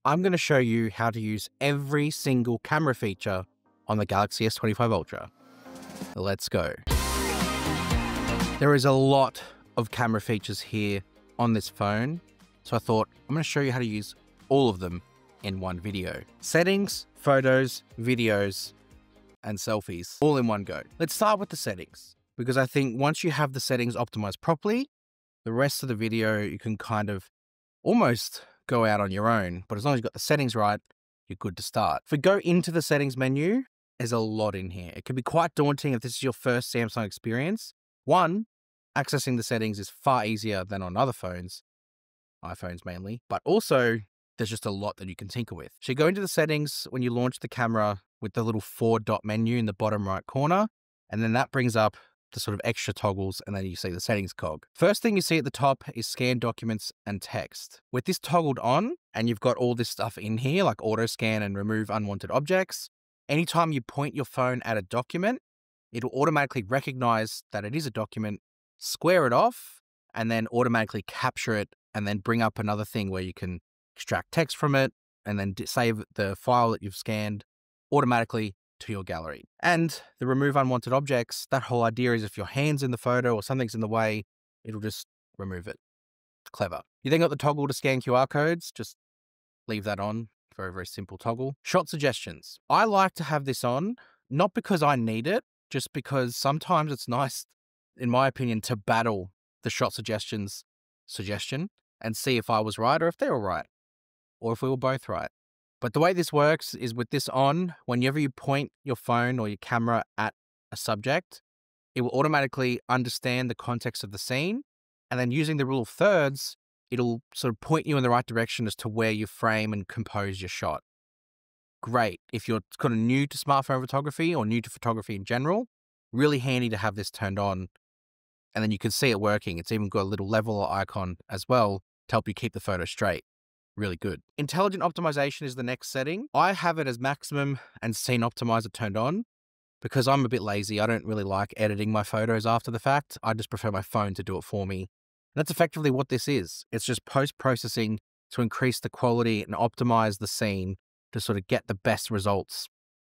I'm going to show you how to use every single camera feature on the Galaxy S25 Ultra. Let's go. There is a lot of camera features here on this phone, so I thought I'm going to show you how to use all of them in one video. Settings, photos, videos, and selfies, all in one go. Let's start with the settings, because I think once you have the settings optimized properly, the rest of the video you can kind of almost go out on your own, but as long as you've got the settings right, you're good to start. If we go into the settings menu, there's a lot in here. It can be quite daunting if this is your first Samsung experience. One, accessing the settings is far easier than on other phones, iPhones mainly, but also there's just a lot that you can tinker with. So you go into the settings when you launch the camera with the little 4-dot menu in the bottom right corner, and then that brings up the sort of extra toggles, and then you see the settings cog. First thing you see at the top is scan documents and text. With this toggled on, and you've got all this stuff in here, like auto scan and remove unwanted objects, anytime you point your phone at a document, it'll automatically recognize that it is a document, square it off, and then automatically capture it, and then bring up another thing where you can extract text from it, and then save the file that you've scanned automatically to your gallery. And the remove unwanted objects, that whole idea is if your hand's in the photo or something's in the way, it'll just remove it. Clever. You then got the toggle to scan QR codes, just leave that on. Very, very simple toggle. Shot suggestions. I like to have this on, not because I need it, just because sometimes it's nice, in my opinion, to battle the shot suggestions suggestion and see if I was right or if they were right, or if we were both right. But the way this works is with this on, whenever you point your phone or your camera at a subject, it will automatically understand the context of the scene. And then using the rule of thirds, it'll sort of point you in the right direction as to where you frame and compose your shot. Great. If you're kind of new to smartphone photography or new to photography in general, really handy to have this turned on. And then you can see it working. It's even got a little leveler icon as well to help you keep the photo straight. Really good. Intelligent optimization is the next setting. I have it as maximum and scene optimizer turned on because I'm a bit lazy. I don't really like editing my photos after the fact. I just prefer my phone to do it for me. And that's effectively what this is. It's just post-processing to increase the quality and optimize the scene to sort of get the best results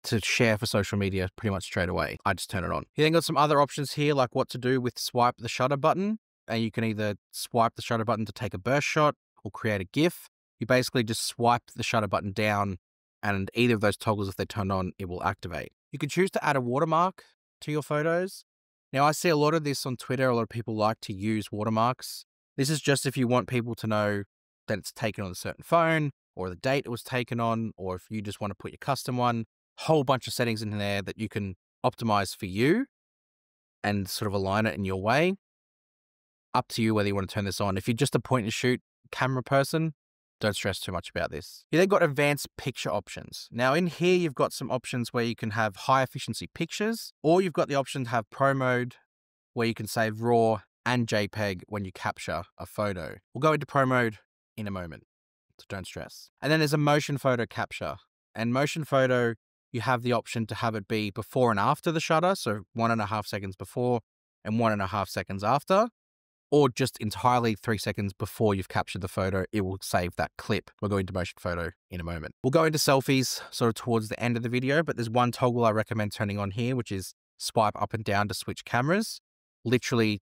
to share for social media pretty much straight away. I just turn it on. You then got some other options here, like what to do with swipe the shutter button. And you can either swipe the shutter button to take a burst shot or create a GIF. You basically just swipe the shutter button down, and either of those toggles, if they're turned on, it will activate. You can choose to add a watermark to your photos. Now, I see a lot of this on Twitter. A lot of people like to use watermarks. This is just if you want people to know that it's taken on a certain phone, or the date it was taken on, or if you just want to put your custom one. Whole bunch of settings in there that you can optimize for you and sort of align it in your way. Up to you whether you want to turn this on. If you're just a point and shoot camera person, don't stress too much about this. You then got advanced picture options. Now in here, you've got some options where you can have high efficiency pictures, or you've got the option to have Pro mode where you can save RAW and JPEG when you capture a photo. We'll go into Pro mode in a moment, so don't stress. And then there's a motion photo capture. And motion photo, you have the option to have it be before and after the shutter, so 1.5 seconds before and 1.5 seconds after. Or just entirely 3 seconds before you've captured the photo, it will save that clip. We'll go into motion photo in a moment. We'll go into selfies sort of towards the end of the video, but there's one toggle I recommend turning on here, which is swipe up and down to switch cameras. Literally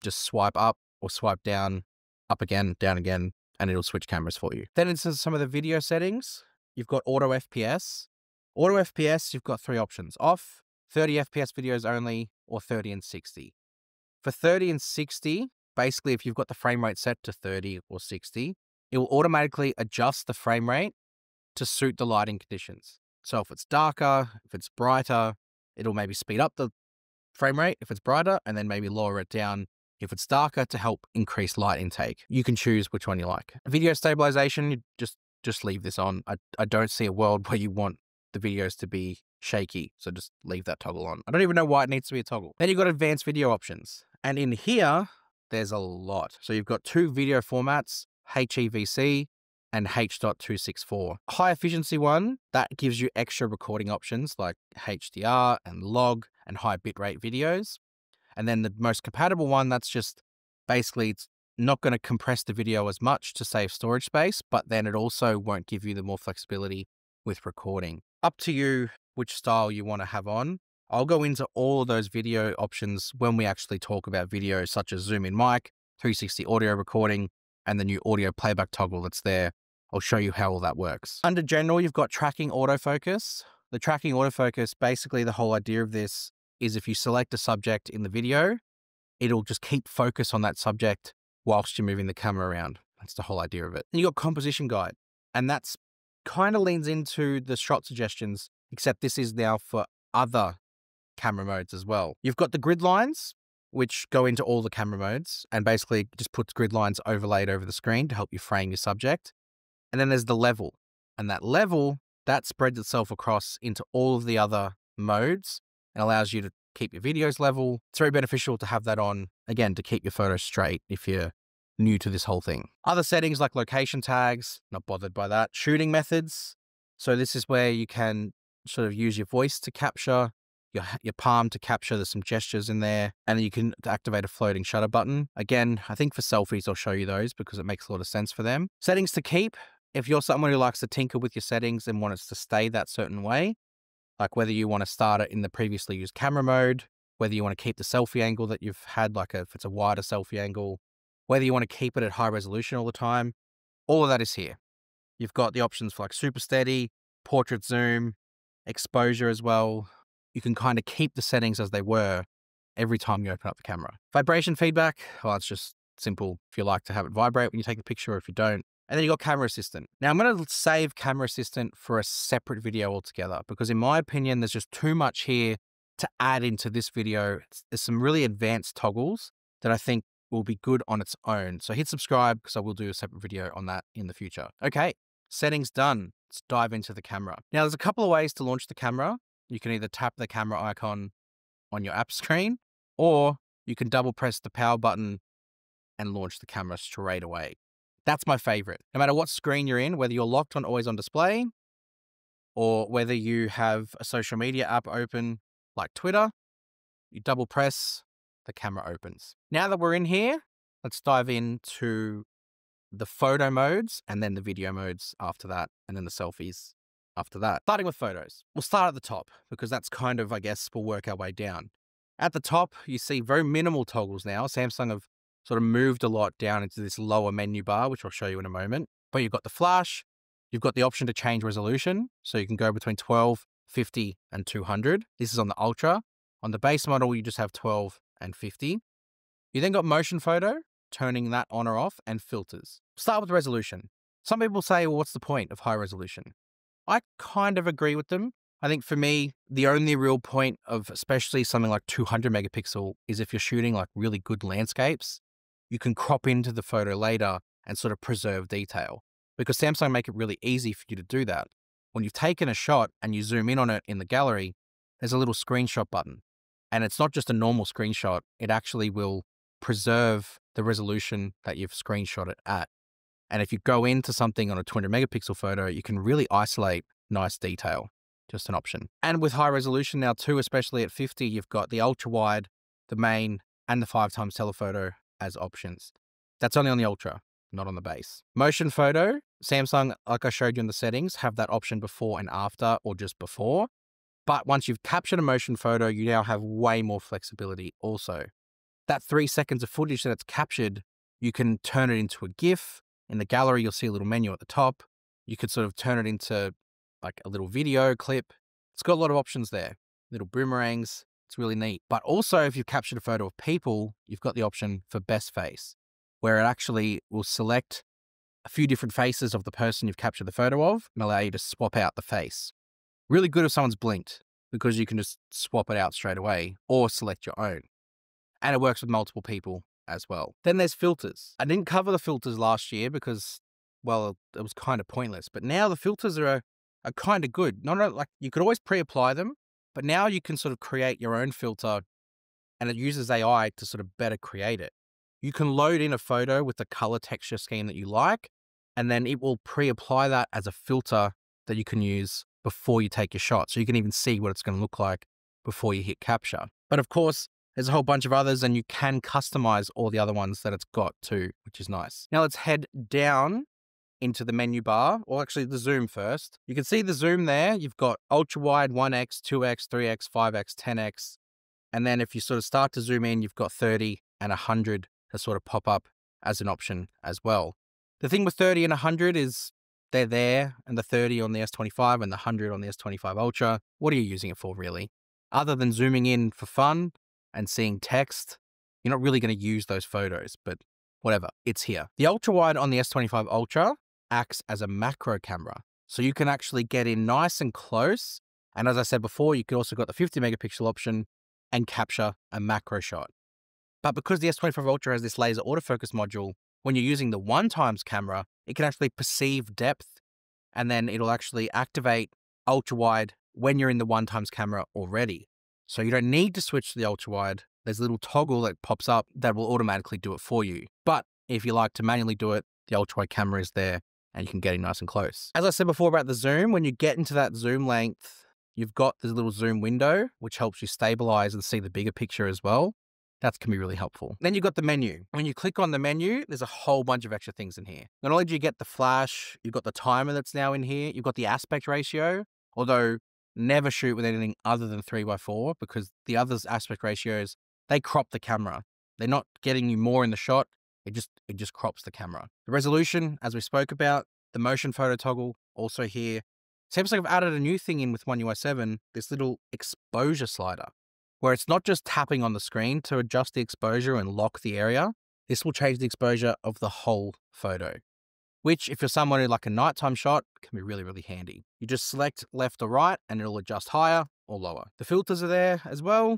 just swipe up or swipe down, up again, down again, and it'll switch cameras for you. Then into some of the video settings, you've got auto FPS. Auto FPS, you've got 3 options: off, 30 FPS videos only, or 30 and 60. For 30 and 60, basically, if you've got the frame rate set to 30 or 60, it will automatically adjust the frame rate to suit the lighting conditions. So if it's darker, if it's brighter, it'll maybe speed up the frame rate if it's brighter, and then maybe lower it down if it's darker to help increase light intake. You can choose which one you like. Video stabilization, you just leave this on. I don't see a world where you want the videos to be shaky, so just leave that toggle on. I don't even know why it needs to be a toggle. Then you've got advanced video options. And in here, there's a lot. So you've got 2 video formats, HEVC and H.264. High efficiency one, that gives you extra recording options like HDR and log and high bitrate videos. And then the most compatible one, that's just basically it's not going to compress the video as much to save storage space, but then it also won't give you the more flexibility with recording. Up to you which style you want to have on. I'll go into all of those video options when we actually talk about video, such as zoom in mic, 360 audio recording, and the new audio playback toggle that's there. I'll show you how all that works. Under general, you've got tracking autofocus. The tracking autofocus, basically the whole idea of this is if you select a subject in the video, it'll just keep focus on that subject whilst you're moving the camera around. That's the whole idea of it. And you got composition guide, and that's kind of leans into the shot suggestions, except this is now for other camera modes as well. You've got the grid lines, which go into all the camera modes and basically just puts grid lines overlaid over the screen to help you frame your subject. And then there's the level, and that level, that spreads itself across into all of the other modes and allows you to keep your videos level. It's very beneficial to have that on, again, to keep your photos straight if you're new to this whole thing. Other settings like location tags, not bothered by that. Shooting methods. So this is where you can sort of use your voice to capture, your palm to capture. There's some gestures in there, and then you can activate a floating shutter button. Again, I think for selfies, I'll show you those because it makes a lot of sense for them. Settings to keep. If you're someone who likes to tinker with your settings and want it to stay that certain way, like whether you want to start it in the previously used camera mode, whether you want to keep the selfie angle that you've had, like if it's a wider selfie angle, whether you want to keep it at high resolution all the time, all of that is here. You've got the options for like super steady, portrait zoom, exposure as well. You can kind of keep the settings as they were every time you open up the camera. Vibration feedback, well, it's just simple. If you like to have it vibrate when you take the picture, or if you don't. And then you got camera assistant. Now I'm going to save camera assistant for a separate video altogether, because in my opinion, there's just too much here to add into this video. There's some really advanced toggles that I think will be good on its own. So hit subscribe because I will do a separate video on that in the future. Okay, settings done. Let's dive into the camera. Now there's a couple of ways to launch the camera. You can either tap the camera icon on your app screen, or you can double press the power button and launch the camera straight away. That's my favorite. No matter what screen you're in, whether you're locked on always on display, or whether you have a social media app open like Twitter, you double press, the camera opens. Now that we're in here, let's dive into the photo modes and then the video modes after that, and then the selfies after that. Starting with photos. We'll start at the top because that's kind of, I guess, we'll work our way down. At the top, you see very minimal toggles now. Samsung have sort of moved a lot down into this lower menu bar, which I'll show you in a moment. But you've got the flash, you've got the option to change resolution. So you can go between 12, 50, and 200. This is on the Ultra. On the base model, you just have 12 and 50. You then got motion photo, turning that on or off, and filters. Start with resolution. Some people say, well, what's the point of high resolution? I kind of agree with them. I think for me, the only real point of especially something like 200 megapixel is if you're shooting like really good landscapes, you can crop into the photo later and sort of preserve detail, because Samsung make it really easy for you to do that. When you've taken a shot and you zoom in on it in the gallery, there's a little screenshot button, and it's not just a normal screenshot. It actually will preserve the resolution that you've screenshot it at. And if you go into something on a 200 megapixel photo, you can really isolate nice detail. Just an option. And with high resolution now too, especially at 50, you've got the ultra wide, the main, and the 5x telephoto as options. That's only on the Ultra, not on the base. Motion photo, Samsung, like I showed you in the settings, have that option before and after, or just before. But once you've captured a motion photo, you now have way more flexibility also. That 3 seconds of footage that it's captured, you can turn it into a GIF. In the gallery, you'll see a little menu at the top. You could sort of turn it into like a little video clip. It's got a lot of options there. Little boomerangs. It's really neat. But also, if you've captured a photo of people, you've got the option for best face, where it actually will select a few different faces of the person you've captured the photo of and allow you to swap out the face. Really good if someone's blinked, because you can just swap it out straight away or select your own. And it works with multiple people as well. Then there's filters. I didn't cover the filters last year because, well, it was kind of pointless. But now the filters are kind of good. Not like you could always pre-apply them, but now you can sort of create your own filter, and it uses AI to sort of better create it. You can load in a photo with the color texture scheme that you like, and then it will pre-apply that as a filter that you can use before you take your shot. So you can even see what it's going to look like before you hit capture. But of course, There's a whole bunch of others, and you can customize all the other ones that it's got too, which is nice. Now let's head down into the menu bar, or actually the zoom first. You can see the zoom there. You've got ultra wide, 1x, 2x, 3x, 5x, 10x. And then if you sort of start to zoom in, you've got 30 and 100 to sort of pop up as an option as well. The thing with 30 and 100 is they're there, and the 30 on the S25 and the 100 on the S25 Ultra. What are you using it for, really? Other than zooming in for fun and seeing text, you're not really going to use those photos, but whatever, it's here. The ultra wide on the S25 Ultra acts as a macro camera. So you can actually get in nice and close. And as I said before, you could also got the 50 megapixel option and capture a macro shot. But because the S25 Ultra has this laser autofocus module, when you're using the 1x camera, it can actually perceive depth, and then it'll actually activate ultra wide when you're in the 1x camera already. So you don't need to switch to the ultra wide. There's a little toggle that pops up that will automatically do it for you. But if you like to manually do it, the ultra wide camera is there and you can get in nice and close. As I said before about the zoom, when you get into that zoom length, you've got this little zoom window, which helps you stabilize and see the bigger picture as well. That can be really helpful. Then you've got the menu. When you click on the menu, there's a whole bunch of extra things in here. Not only do you get the flash, you've got the timer that's now in here, you've got the aspect ratio, although never shoot with anything other than 3x4 because the other aspect ratios, they crop the camera. They're not getting you more in the shot. It just crops the camera. The resolution, as we spoke about, the motion photo toggle, also here. Seems like I've added a new thing in with One UI 7, this little exposure slider, where it's not just tapping on the screen to adjust the exposure and lock the area. This will change the exposure of the whole photo, which if you're someone who like a nighttime shot, can be really, really handy. You just select left or right and it'll adjust higher or lower. The filters are there as well.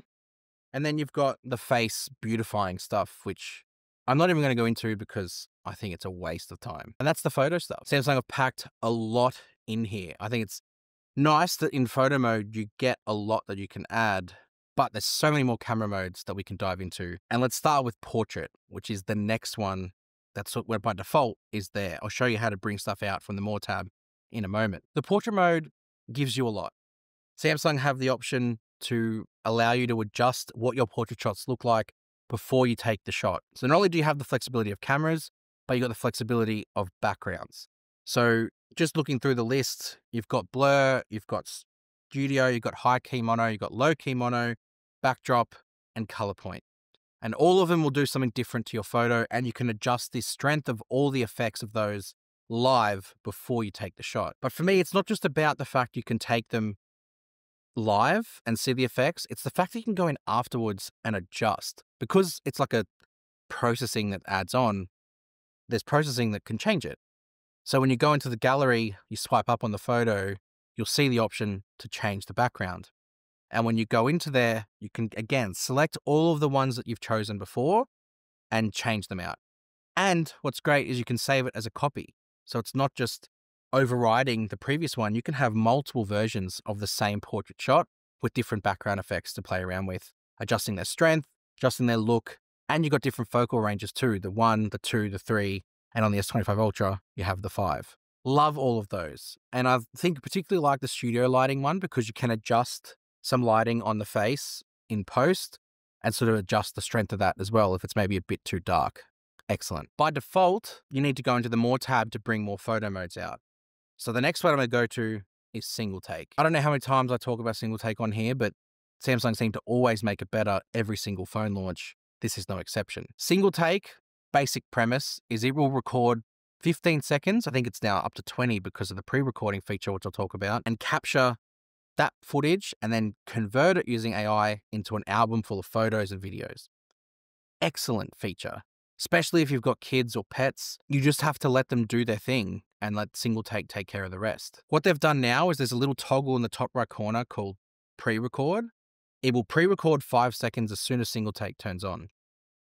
And then you've got the face beautifying stuff, which I'm not even going to go into because I think it's a waste of time. And that's the photo stuff. Samsung have packed a lot in here. I think it's nice that in photo mode, you get a lot that you can add, but there's so many more camera modes that we can dive into. And let's start with portrait, which is the next one. That's what by default is there. I'll show you how to bring stuff out from the More tab in a moment. The portrait mode gives you a lot. Samsung have the option to allow you to adjust what your portrait shots look like before you take the shot. So not only do you have the flexibility of cameras, but you've got the flexibility of backgrounds. So just looking through the list, you've got blur, you've got studio, you've got high key mono, you've got low key mono, backdrop, and color point. And all of them will do something different to your photo, and you can adjust the strength of all the effects of those live before you take the shot. But for me, it's not just about the fact you can take them live and see the effects. It's the fact that you can go in afterwards and adjust. Because it's like a processing that adds on, there's processing that can change it. So when you go into the gallery, you swipe up on the photo, you'll see the option to change the background. And when you go into there, you can, again, select all of the ones that you've chosen before and change them out. And what's great is you can save it as a copy. So it's not just overriding the previous one. You can have multiple versions of the same portrait shot with different background effects to play around with, adjusting their strength, adjusting their look, and you've got different focal ranges too, the 1, the 2, the 3, and on the S25 Ultra, you have the 5. Love all of those. And I think particularly like the studio lighting one because you can adjust some lighting on the face in post and sort of adjust the strength of that as well if it's maybe a bit too dark. Excellent. By default, you need to go into the More tab to bring more photo modes out. So the next one I'm going to go to is single take. I don't know how many times I talk about single take on here, but Samsung seem to always make it better every single phone launch. This is no exception. Single take, basic premise, is it will record 15 seconds. I think it's now up to 20 because of the pre-recording feature, which I'll talk about, and capture that footage and then convert it using AI into an album full of photos and videos. Excellent feature, especially if you've got kids or pets. You just have to let them do their thing and let single take care of the rest. What they've done now is there's a little toggle in the top right corner called pre-record. It will pre-record 5 seconds as soon as single take turns on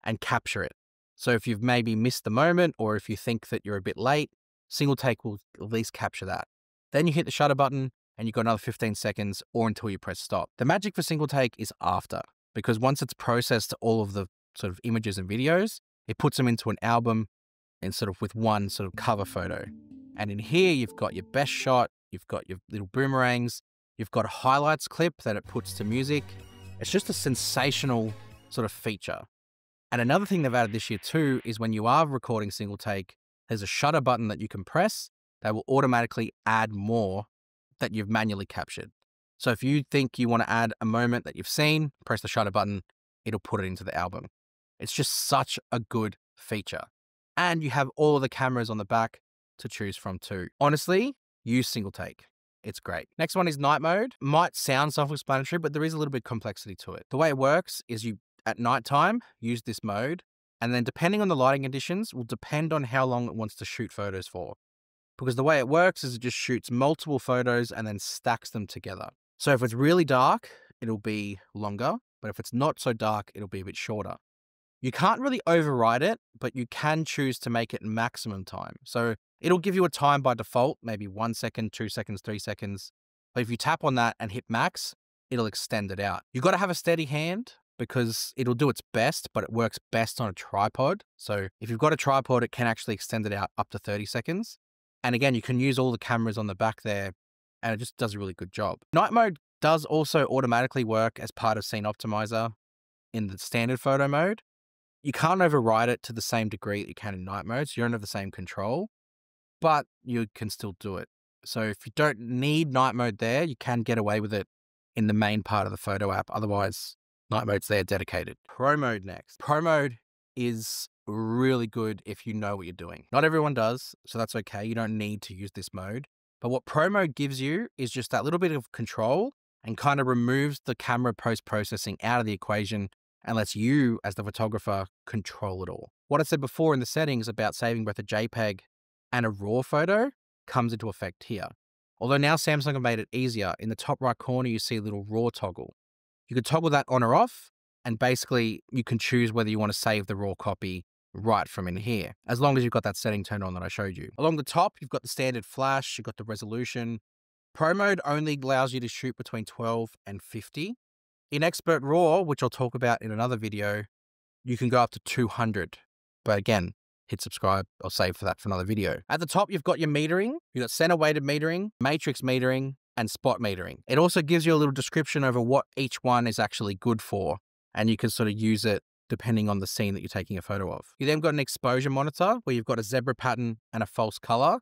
and capture it. So if you've maybe missed the moment or if you think that you're a bit late, single take will at least capture that. Then you hit the shutter button and you've got another 15 seconds or until you press stop. The magic for single take is after, because once it's processed all of the sort of images and videos, it puts them into an album and sort of with one sort of cover photo. And in here, you've got your best shot, you've got your little boomerangs, you've got a highlights clip that it puts to music. It's just a sensational sort of feature. And another thing they've added this year too is when you are recording single take, there's a shutter button that you can press that will automatically add more that you've manually captured. So if you think you want to add a moment that you've seen, press the shutter button, it'll put it into the album. It's just such a good feature. And you have all of the cameras on the back to choose from too. Honestly, use single take. It's great. Next one is night mode. Might sound self-explanatory, but there is a little bit of complexity to it. The way it works is you, at nighttime, use this mode, and then depending on the lighting conditions, will depend on how long it wants to shoot photos for. Because the way it works is it just shoots multiple photos and then stacks them together. So if it's really dark, it'll be longer, but if it's not so dark, it'll be a bit shorter. You can't really override it, but you can choose to make it maximum time. So it'll give you a time by default, maybe 1 second, 2 seconds, 3 seconds. But if you tap on that and hit max, it'll extend it out. You've got to have a steady hand because it'll do its best, but it works best on a tripod. So if you've got a tripod, it can actually extend it out up to 30 seconds. And again, you can use all the cameras on the back there, and it just does a really good job. Night mode does also automatically work as part of Scene Optimizer in the standard photo mode. You can't override it to the same degree that you can in night mode, so you don't have the same control, but you can still do it. So if you don't need night mode there, you can get away with it in the main part of the photo app. Otherwise, night mode's there dedicated. Pro mode next. Pro mode is really good if you know what you're doing. Not everyone does, so that's okay. You don't need to use this mode. But what Pro mode gives you is just that little bit of control and kind of removes the camera post-processing out of the equation and lets you, as the photographer, control it all. What I said before in the settings about saving both a JPEG and a RAW photo comes into effect here. Although now Samsung have made it easier. In the top right corner, you see a little RAW toggle. You can toggle that on or off, and basically you can choose whether you want to save the RAW copy right from in here, as long as you've got that setting turned on that I showed you. Along the top, you've got the standard flash, you've got the resolution. Pro mode only allows you to shoot between 12 and 50. In Expert RAW, which I'll talk about in another video, you can go up to 200. But again, hit subscribe or save for that for another video. At the top, you've got your metering. You've got center weighted metering, matrix metering, and spot metering. It also gives you a little description over what each one is actually good for, and you can sort of use it depending on the scene that you're taking a photo of. You then got an exposure monitor where you've got a zebra pattern and a false color.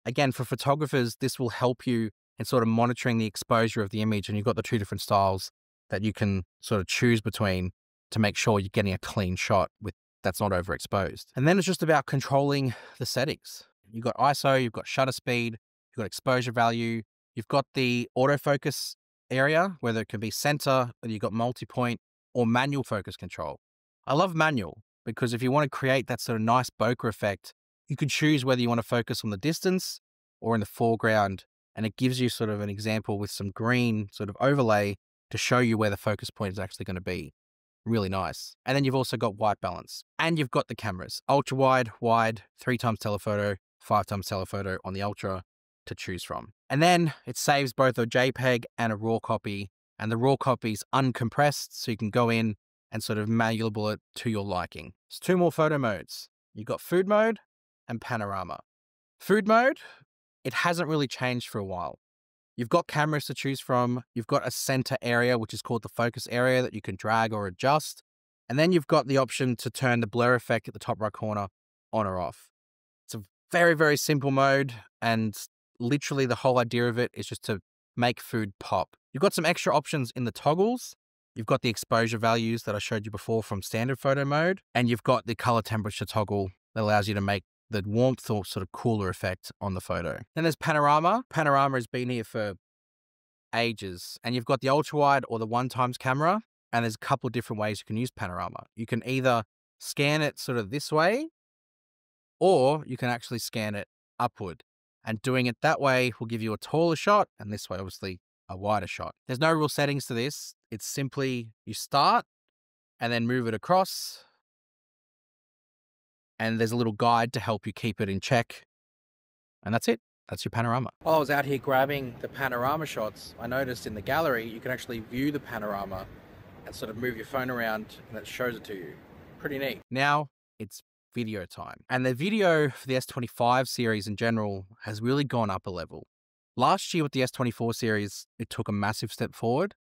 Again, for photographers, this will help you in sort of monitoring the exposure of the image, and you've got the two different styles that you can sort of choose between to make sure you're getting a clean shot with that's not overexposed. And then it's just about controlling the settings. You've got ISO, you've got shutter speed, you've got exposure value, you've got the autofocus area, whether it can be center, or you've got multi-point or manual focus control. I love manual because if you want to create that sort of nice bokeh effect, you can choose whether you want to focus on the distance or in the foreground. And it gives you sort of an example with some green sort of overlay to show you where the focus point is actually going to be. Really nice. And then you've also got white balance, and you've got the cameras, ultra wide, wide, 3x telephoto, 5x telephoto on the ultra to choose from. And then it saves both a JPEG and a RAW copy, and the RAW copy is uncompressed, so you can go in and sort of malleable it to your liking. There's two more photo modes. You've got food mode and panorama. Food mode, it hasn't really changed for a while. You've got cameras to choose from. You've got a center area, which is called the focus area that you can drag or adjust. And then you've got the option to turn the blur effect at the top right corner on or off. It's a very, very simple mode. And literally the whole idea of it is just to make food pop. You've got some extra options in the toggles. You've got the exposure values that I showed you before from standard photo mode. And you've got the color temperature toggle that allows you to make the warmth or sort of cooler effect on the photo. Then there's panorama. Panorama has been here for ages. And you've got the ultra wide or the 1x camera. And there's a couple of different ways you can use panorama. You can either scan it sort of this way, or you can actually scan it upward. And doing it that way will give you a taller shot, and this way, obviously, a wider shot. There's no real settings to this. It's simply you start and then move it across. And there's a little guide to help you keep it in check. And that's it. That's your panorama. While I was out here grabbing the panorama shots, I noticed in the gallery, you can actually view the panorama and sort of move your phone around and it shows it to you. Pretty neat. Now it's video time. And the video for the S25 series in general has really gone up a level. Last year with the S24 series, it took a massive step forward.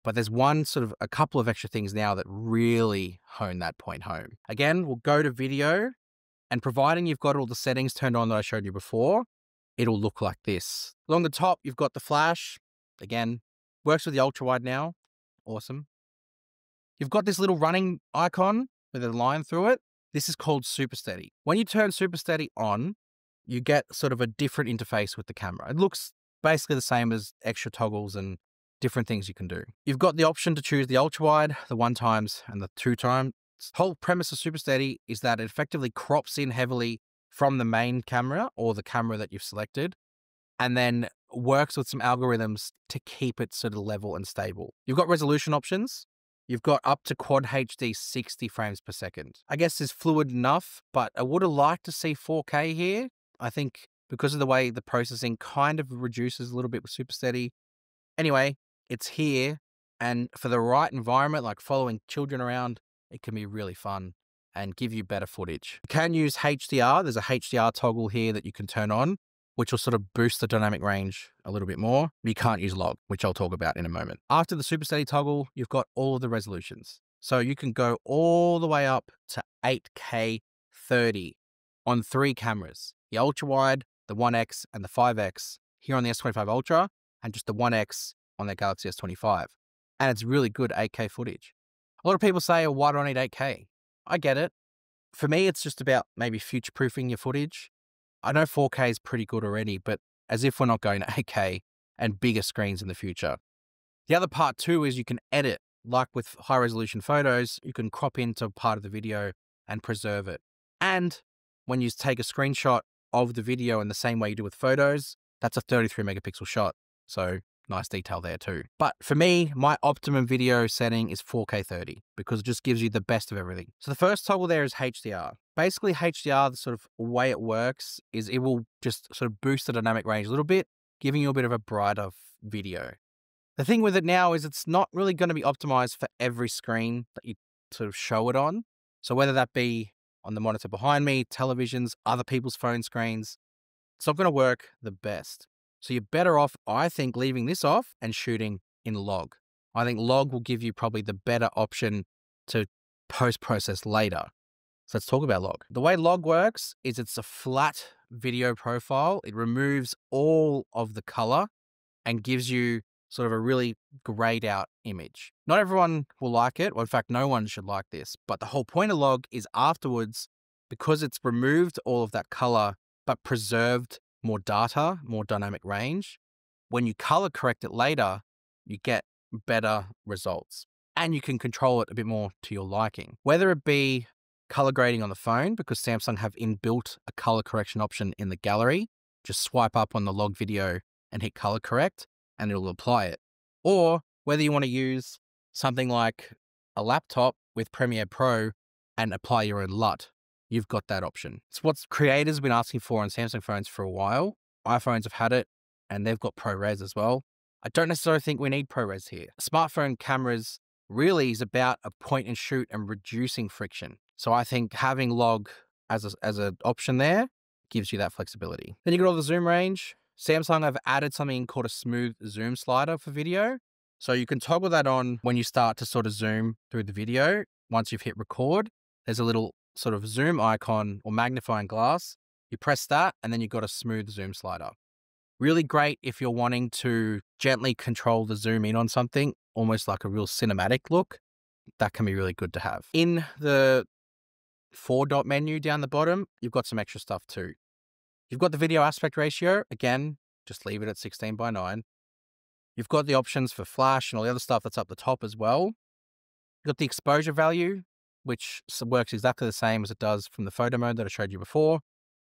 But there's a couple of extra things now that really hone that point home. Again, we'll go to video, and providing you've got all the settings turned on that I showed you before, it'll look like this. Along the top, you've got the flash. Again, works with the ultra wide now. Awesome. You've got this little running icon with a line through it. This is called Super Steady. When you turn Super Steady on, you get sort of a different interface with the camera. It looks basically the same as extra toggles and different things you can do. You've got the option to choose the ultra wide, the 1x and the 2x. The whole premise of Super Steady is that it effectively crops in heavily from the main camera or the camera that you've selected, and then works with some algorithms to keep it sort of level and stable. You've got resolution options. You've got up to Quad HD 60 frames per second. I guess it's fluid enough, but I would have liked to see 4K here. I think because of the way the processing kind of reduces a little bit with Super Steady. Anyway, it's here, and for the right environment, like following children around, it can be really fun and give you better footage. You can use HDR. There's a HDR toggle here that you can turn on, which will sort of boost the dynamic range a little bit more. You can't use log, which I'll talk about in a moment. After the Super Steady toggle, you've got all of the resolutions. So you can go all the way up to 8K 30 on 3 cameras, the ultra wide, the 1X and the 5X here on the S25 Ultra, and just the 1X on the Galaxy S25. And it's really good 8K footage. A lot of people say, oh, why do I need 8K? I get it. For me, it's just about maybe future-proofing your footage. I know 4K is pretty good already, but as if we're not going to 8K and bigger screens in the future. The other part too is you can edit. Like with high-resolution photos, you can crop into part of the video and preserve it. And when you take a screenshot of the video in the same way you do with photos, that's a 33 megapixel shot. So nice detail there too. But for me, my optimum video setting is 4K 30 because it just gives you the best of everything. So the first toggle there is HDR. Basically HDR, the sort of way it works is it will just sort of boost the dynamic range a little bit, giving you a bit of a brighter video. The thing with it now is it's not really going to be optimized for every screen that you sort of show it on. So whether that be on the monitor behind me, televisions, other people's phone screens, it's not going to work the best. So you're better off, I think, leaving this off and shooting in log. I think log will give you probably the better option to post-process later. So let's talk about log. The way log works is it's a flat video profile. It removes all of the color and gives you sort of a really grayed out image. Not everyone will like it, or in fact, no one should like this. But the whole point of log is afterwards, because it's removed all of that color, but preserved more data, more dynamic range, when you color correct it later, you get better results. And you can control it a bit more to your liking. Whether it be color grading on the phone, because Samsung have inbuilt a color correction option in the gallery, just swipe up on the log video and hit color correct, and it'll apply it. Or whether you want to use something like a laptop with Premiere Pro and apply your own LUT, you've got that option. It's what creators have been asking for on Samsung phones for a while. iPhones have had it, and they've got ProRes as well. I don't necessarily think we need ProRes here. Smartphone cameras really is about a point and shoot and reducing friction. So I think having log as an option there gives you that flexibility. Then you got all the zoom range. Samsung have added something called a smooth zoom slider for video. So you can toggle that on when you start to sort of zoom through the video. Once you've hit record, there's a little sort of zoom icon or magnifying glass. You press that and then you've got a smooth zoom slider. Really great if you're wanting to gently control the zoom in on something, almost like a real cinematic look. That can be really good to have. In the 4-dot menu down the bottom, you've got some extra stuff too. You've got the video aspect ratio. Again, just leave it at 16:9. You've got the options for flash and all the other stuff that's up the top as well. You've got the exposure value, which works exactly the same as it does from the photo mode that I showed you before.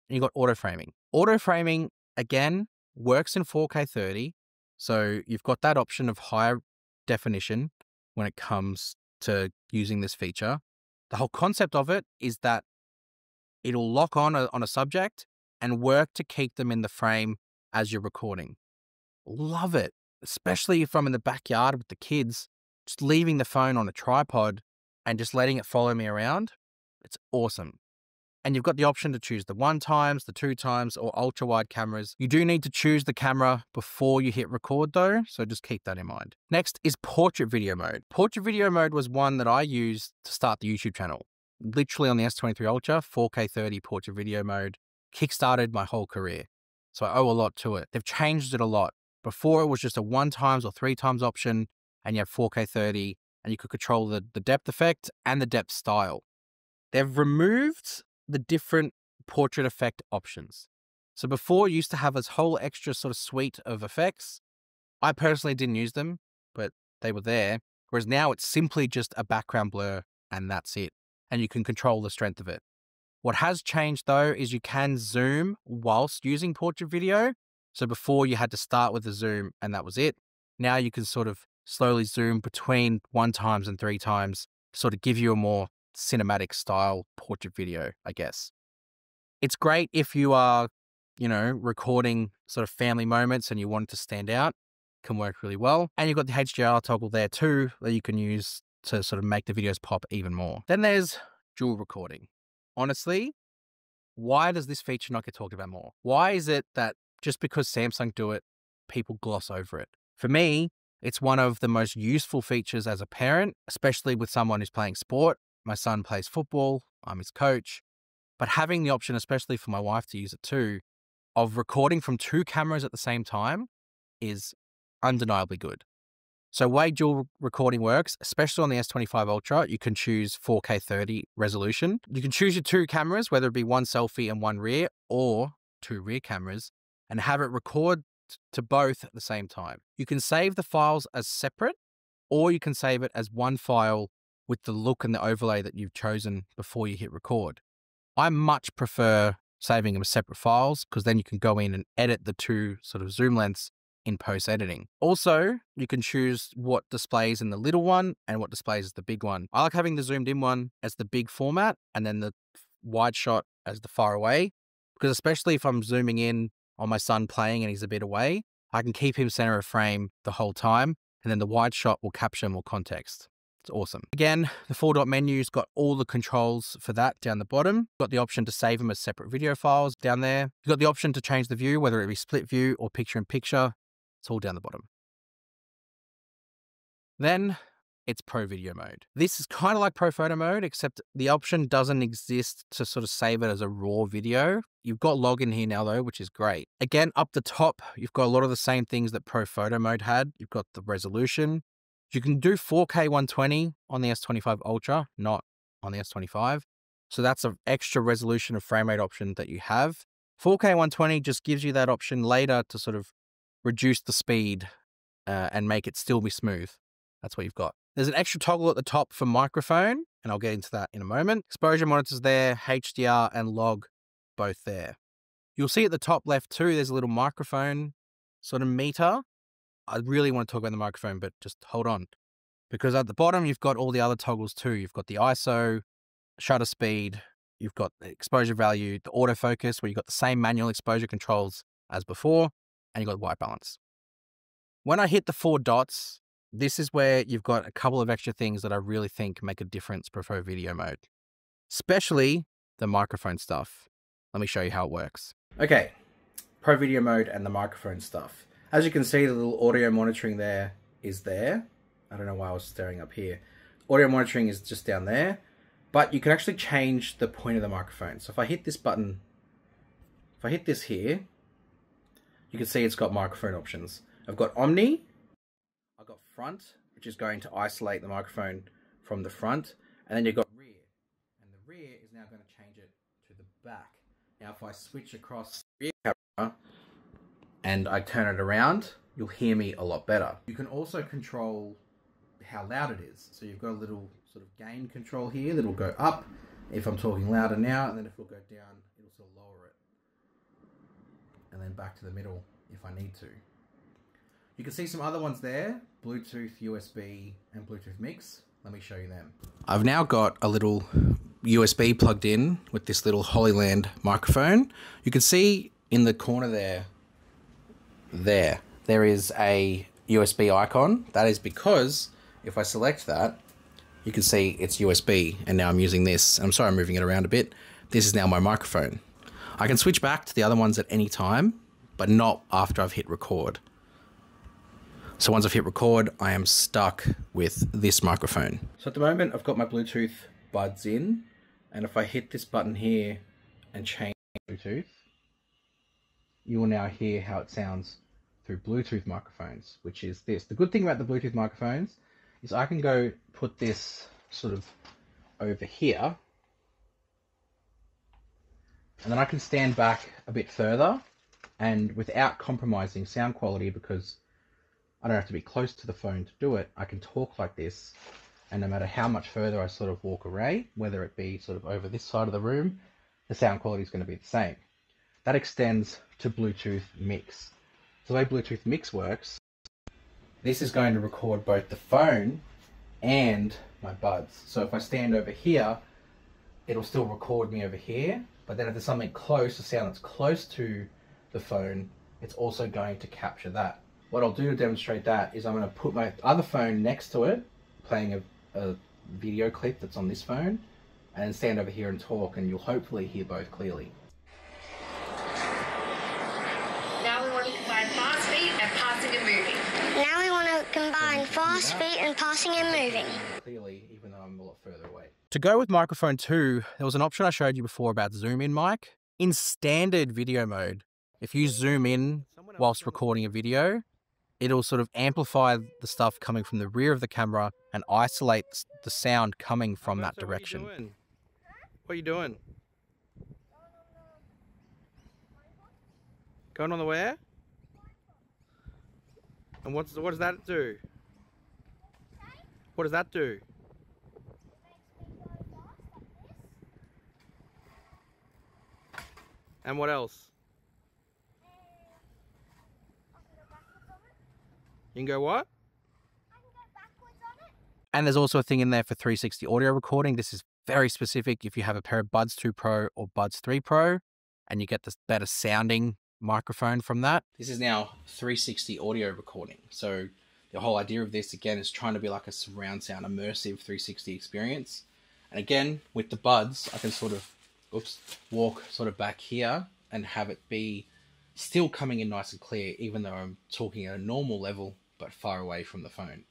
And you've got auto framing. Auto framing, again, works in 4K 30. So you've got that option of higher definition when it comes to using this feature. The whole concept of it is that it'll lock on a subject and work to keep them in the frame as you're recording. Love it, especially if I'm in the backyard with the kids, just leaving the phone on a tripod and just letting it follow me around. It's awesome. And you've got the option to choose the 1x, the 2x, or ultra wide cameras. You do need to choose the camera before you hit record though, so just keep that in mind. Next is portrait video mode. Portrait video mode was one that I used to start the YouTube channel. Literally on the S23 Ultra, 4K 30 portrait video mode kickstarted my whole career. So I owe a lot to it. They've changed it a lot. Before it was just a 1x or 3x option, and you have 4K 30, and you could control the depth effect and the depth style. They've removed the different portrait effect options. So before, you used to have this whole extra sort of suite of effects. I personally didn't use them, but they were there. Whereas now it's simply just a background blur and that's it. And you can control the strength of it. What has changed though is you can zoom whilst using portrait video. So before you had to start with the zoom and that was it. Now you can sort of slowly zoom between 1x and 3x to sort of give you a more cinematic style portrait video, I guess. It's great if you are, recording sort of family moments and you want it to stand out. Can work really well. And you've got the HDR toggle there too that you can use to sort of make the videos pop even more. Then there's dual recording. Honestly, why does this feature not get talked about more? Why is it that just because Samsung do it, people gloss over it? For me, it's one of the most useful features as a parent, especially with someone who's playing sport. My son plays football, I'm his coach, but having the option, especially for my wife to use it too, of recording from 2 cameras at the same time is undeniably good. So way dual recording works, especially on the S25 Ultra, you can choose 4K 30 resolution. You can choose your 2 cameras, whether it be 1 selfie and 1 rear, or 2 rear cameras, and have it record to both at the same time. You can save the files as separate, or you can save it as one file with the look and the overlay that you've chosen before you hit record. I much prefer saving them as separate files because then you can go in and edit the 2 sort of zoom lengths in post-editing. Also, you can choose what displays in the little one and what displays as the big one. I like having the zoomed in one as the big format and then the wide shot as the far away, because especially if I'm zooming in on my son playing and he's a bit away, I can keep him center of frame the whole time, and then the wide shot will capture more context. It's awesome. Again, the 4-dot menu's got all the controls for that down the bottom. You've got the option to save them as separate video files down there. You've got the option to change the view, whether it be split view or picture-in-picture. It's all down the bottom. Then it's Pro Video mode. This is kind of like Pro Photo mode, except the option doesn't exist to sort of save it as a raw video. You've got login here now though, which is great. Again, up the top, you've got a lot of the same things that Pro Photo mode had. You've got the resolution. You can do 4K 120 on the S25 Ultra, not on the S25. So that's an extra resolution of frame rate option that you have. 4K 120 just gives you that option later to sort of reduce the speed and make it still be smooth. That's what you've got. There's an extra toggle at the top for microphone, and I'll get into that in a moment. Exposure monitors there, HDR and log, both there. You'll see at the top left too, there's a little microphone sort of meter. I really want to talk about the microphone, but just hold on. Because at the bottom, you've got all the other toggles too. You've got the ISO, shutter speed, you've got the exposure value, the autofocus, where you've got the same manual exposure controls as before, and you've got white balance. When I hit the 4 dots, this is where you've got a couple of extra things that I really think make a difference for Pro Video mode, especially the microphone stuff. Let me show you how it works. Okay, Pro Video mode and the microphone stuff. As you can see, the little audio monitoring there is there. I don't know why I was staring up here. Audio monitoring is just down there, but you can actually change the point of the microphone. So if I hit this button, if I hit this here, you can see it's got microphone options. I've got Omni, I've got front, which is going to isolate the microphone from the front, and then you've got rear, and the rear is now going to change it to the back. Now if I switch across the rear camera and I turn it around, you'll hear me a lot better. You can also control how loud it is. So you've got a little sort of gain control here that'll go up if I'm talking louder now, and then if it'll go down, it'll sort of lower it. And then back to the middle if I need to. You can see some other ones there, Bluetooth, USB, and Bluetooth mix. Let me show you them. I've now got a little USB plugged in with this little Holyland microphone. You can see in the corner there is a USB icon. That is because if I select that, you can see it's USB, and now I'm using this. I'm sorry I'm moving it around a bit, this is now my microphone. I can switch back to the other ones at any time, but not after I've hit record. So once I've hit record, I am stuck with this microphone. So at the moment, I've got my Bluetooth buds in, and if I hit this button here and change Bluetooth, you will now hear how it sounds through Bluetooth microphones, which is this. The good thing about the Bluetooth microphones is I can go put this sort of over here, and then I can stand back a bit further and without compromising sound quality, because I don't have to be close to the phone to do it. I can talk like this, and no matter how much further I sort of walk away, whether it be sort of over this side of the room, the sound quality is going to be the same. That extends to Bluetooth Mix. So the way Bluetooth Mix works, this is going to record both the phone and my buds. So if I stand over here, it'll still record me over here, but then if there's something close, a sound that's close to the phone, it's also going to capture that. What I'll do to demonstrate that is I'm going to put my other phone next to it, playing a video clip that's on this phone, and stand over here and talk, and you'll hopefully hear both clearly. Now we want to combine fast feet and passing and moving. Now we want to combine fast feet and passing and moving. Clearly, even though I'm a lot further away. To go with microphone 2, there was an option I showed you before about zoom in mic. In standard video mode, if you zoom in whilst recording a video, it'll sort of amplify the stuff coming from the rear of the camera and isolate the sound coming from that direction. What are you doing? Going on the where? And what does that do? What does that do? And what else? You can go what? I can go backwards on it. And there's also a thing in there for 360 audio recording. This is very specific if you have a pair of Buds 2 Pro or Buds 3 Pro, and you get this better sounding microphone from that. This is now 360 audio recording. So the whole idea of this, again, is trying to be like a surround sound, immersive 360 experience. And again, with the Buds, I can sort of, walk sort of back here and have it be still coming in nice and clear, even though I'm talking at a normal level, but far away from the phone.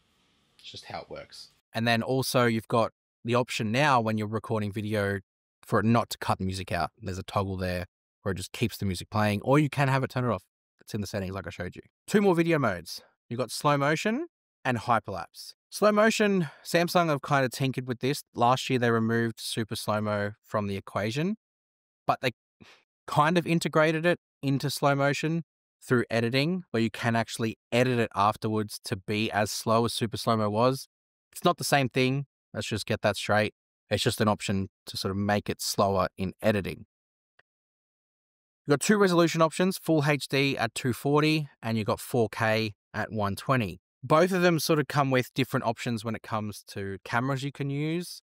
It's just how it works. And then also you've got the option now when you're recording video for it not to cut music out. There's a toggle there where it just keeps the music playing, or you can have it turn it off. It's in the settings like I showed you. 2 more video modes. You've got slow motion and hyperlapse. Slow motion, Samsung have kind of tinkered with this. Last year they removed super slow-mo from the equation, but they kind of integrated it into slow motion through editing, where you can actually edit it afterwards to be as slow as super slow-mo was. It's not the same thing. Let's just get that straight. It's just an option to sort of make it slower in editing. You've got 2 resolution options, Full HD at 240, and you've got 4K at 120. Both of them sort of come with different options when it comes to cameras you can use.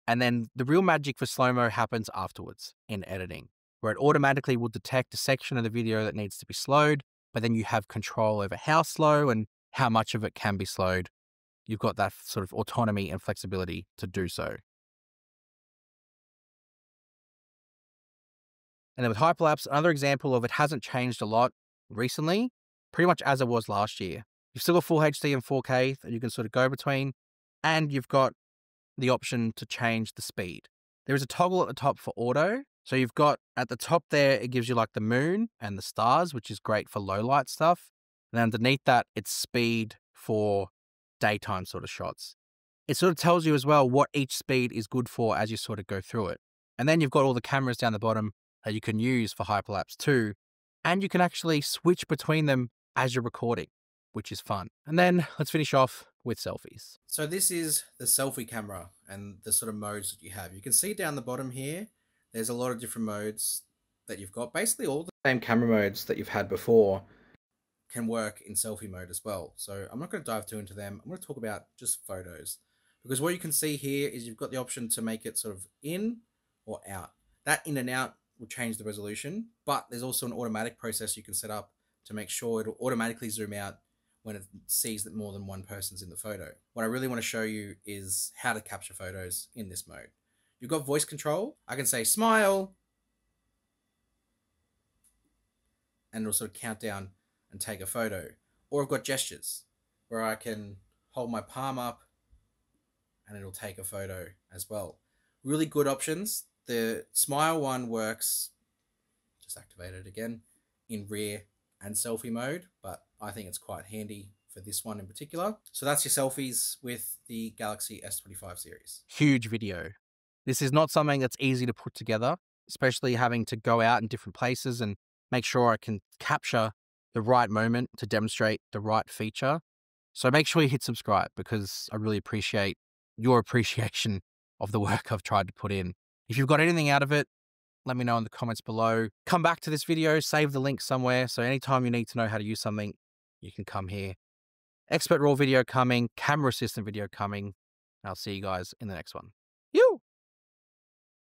And then the real magic for slow-mo happens afterwards in editing, where it automatically will detect a section of the video that needs to be slowed, but then you have control over how slow and how much of it can be slowed. You've got that sort of autonomy and flexibility to do so. And then with hyperlapse, another example of it hasn't changed a lot recently, pretty much as it was last year. You've still got Full HD and 4K that you can sort of go between, and you've got the option to change the speed. There is a toggle at the top for auto. So you've got at the top there, it gives you like the moon and the stars, which is great for low light stuff. And underneath that, it's speed for daytime sort of shots. It sort of tells you as well what each speed is good for as you sort of go through it. And then you've got all the cameras down the bottom that you can use for hyperlapse too. And you can actually switch between them as you're recording, which is fun. And then let's finish off with selfies. So this is the selfie camera and the sort of modes that you have. You can see down the bottom here, there's a lot of different modes that you've got. Basically all the same camera modes that you've had before can work in selfie mode as well. So I'm not going to dive too into them. I'm going to talk about just photos, because what you can see here is you've got the option to make it sort of in or out. That in and out will change the resolution, but there's also an automatic process you can set up to make sure it'll automatically zoom out when it sees that more than one person's in the photo. What I really want to show you is how to capture photos in this mode. You've got voice control. I can say smile, and it'll sort of count down and take a photo. Or I've got gestures where I can hold my palm up and it'll take a photo as well. Really good options. The smile one works, just activate it again, in rear and selfie mode, but I think it's quite handy for this one in particular. So that's your selfies with the Galaxy S25 series. Huge video. This is not something that's easy to put together, especially having to go out in different places and make sure I can capture the right moment to demonstrate the right feature. So make sure you hit subscribe because I really appreciate your appreciation of the work I've tried to put in. If you've got anything out of it, let me know in the comments below. Come back to this video, save the link somewhere. So anytime you need to know how to use something, you can come here. Expert Raw video coming, camera assistant video coming. I'll see you guys in the next one.